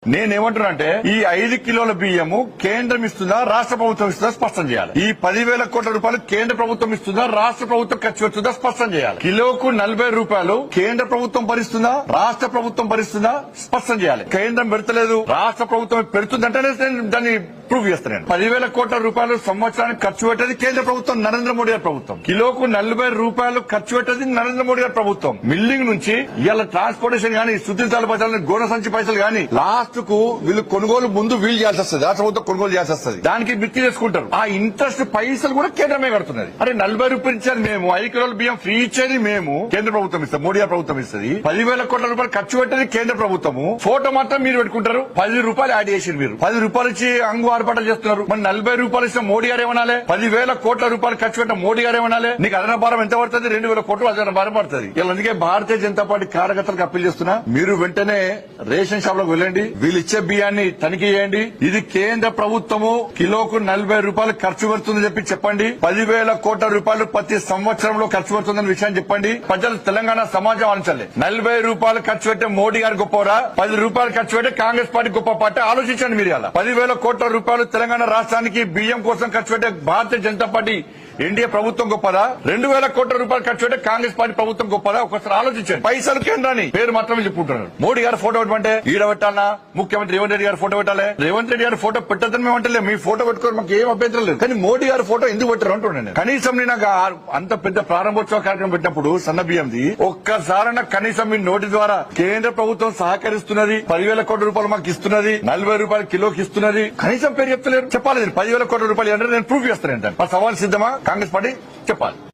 నేనేమంటున్నానంటే ఈ 5 కిలోల బియ్యము కేంద్రం ఇస్తుందా రాష్ట్ర ప్రభుత్వం ఇస్తుందా స్పష్టం చేయాలి. ఈ 10,000 కోట్ల రూపాయలు కేంద్ర ప్రభుత్వం ఇస్తుందా రాష్ట్ర ప్రభుత్వం ఖర్చు పెడుతుందా స్పష్టం చేయాలి. కిలోకు 40 రూపాయలు కేంద్ర ప్రభుత్వం భరిస్తుందా రాష్ట్ర ప్రభుత్వం భరిస్తుందా స్పష్టం చేయాలి. కేంద్రం పెడతలేదు రాష్ట్ర ప్రభుత్వం పెడుతుందంటే నేను దాన్ని ప్రూవ్ చేస్తాను. 10,000 కోట్ల రూపాయలు సంవత్సరానికి ఖర్చు పెట్టేది కేంద్ర ప్రభుత్వం నరేంద్ర మోడీ గారి ప్రభుత్వం. కిలోకు 40 రూపాయలు ఖర్చు పెట్టేది నరేంద్ర మోడీ గారి ప్రభుత్వం. మిల్లింగ్ నుంచి ఇవాళ ట్రాన్స్పోర్టేషన్ గానీ సుతీతాల పైసలు గోన సంచి పైసలు గానీ లాస్ట్ కు వీళ్ళు కొనుగోలు ముందు వీలు చేయాల్సి వస్తుంది. రాష్ట్ర ప్రభుత్వం కొనుగోలు చేయాల్సి వస్తుంది. దానికి మిత్తి చేసుకుంటారు. ఆ ఇంట్రెస్ట్ పైసలు కూడా కేంద్రమే కడుతున్నది. అరే 40 రూపాయలు ఇచ్చారు మేము, 5 కిలోల బియ్యం ఫ్రీ ఇచ్చేది మేము, కేంద్ర ప్రభుత్వం ఇస్తుంది, మోడీ గారి ప్రభుత్వం ఇస్తుంది. 10,000 కోట్ల రూపాయలు ఖర్చు పెట్టేది కేంద్ర ప్రభుత్వము. ఫోటో మాత్రం మీరు పెట్టుకుంటారు. 10 రూపాయలు యాడ్ చేసి మీరు 10 రూపాయలు ఇచ్చి అంగు ఆర్పాటలు చేస్తున్నారు. మరి 40 రూపాయలు ఇస్తే మోడీ గారు ఏమనాలి? 10,000 కోట్ల రూపాయలు ఖర్చు పెట్టిన మోడీ గారు ఏమనాలి? నీకు అదన భారం ఎంత పడుతుంది? 2,000 కోట్లు అదన భారం పడుతుంది. ఇలా అందుకే భారతీయ జనతా పార్టీ కార్యకర్తలకు అప్పీల్ చేస్తున్నా, మీరు వెంటనే రేషన్ షాప్ లకు వెళ్ళండి, వీళ్ళు ఇచ్చే బియ్యాన్ని తనిఖీ చేయండి. ఇది కేంద్ర ప్రభుత్వము కిలోకు 40 రూపాయలు ఖర్చు పెడుతుందని చెప్పి చెప్పండి. 10,000 కోట్ల రూపాయలు ప్రతి సంవత్సరంలో ఖర్చు పెడుతుందని విషయాన్ని చెప్పండి. ప్రజలు తెలంగాణ సమాజం ఆలోచించాలి. 40 రూపాయలు ఖర్చు పెట్టే మోడీ గారు గొప్పరా, 10 రూపాయలు ఖర్చు పెట్టే కాంగ్రెస్ పార్టీ గొప్ప పార్టీ? ఆలోచించండి మీరు. అలా 10,000 కోట్ల రూపాయలు తెలంగాణ రాష్ట్రానికి బియ్యం కోసం ఖర్చు పెట్టే భారతీయ జనతా పార్టీ ఎన్డీఏ ప్రభుత్వం గొప్పదా? 2,000 కోట్ల రూపాయలు ఖర్చు పెట్టే కాంగ్రెస్ పార్టీ ప్రభుత్వం గొప్పదా? ఒకసారి ఆలోచించండి. పైసలు కేంద్రాన్ని పేరు మాత్రమే చెప్పుకుంటున్నారు. మోడీ గారు ఫోటో పెట్టమంటే ఈడ పెట్టాలా? ముఖ్యమంత్రి రేవంత్ రెడ్డి గారు ఫోటో పెట్టాలి. రేవంత్ రెడ్డి గారు ఫోటో పెట్టద్దని మేము అంటే మీ ఫోటో పెట్టుకోవడం మాకు ఏం అభ్యంతరం లేదు. కానీ మోడీ గారు ఫోటో ఎందుకు పెట్టారు అంటున్నాను. కనీసం నేను అంత పెద్ద ప్రారంభోత్సవ కార్యక్రమం పెట్టినప్పుడు సన్న బియ్యంది ఒక్కసారైనా కనీసం మీ నోటి ద్వారా కేంద్ర ప్రభుత్వం సహకరిస్తున్నది, 10,000 కోట్ల రూపాయలు మాకు ఇస్తున్నది, 40 రూపాయలు కిలోకి ఇస్తున్నది, కనీసం పేరు చెప్తలేరు. చెప్పాలి 10,000 కోట్ల రూపాయలు అంటే నేను ప్రూఫ్ చేస్తాను. మరి సవాల్ సిద్ధమా? కాంగ్రెస్ పార్టీ చెప్పాలి.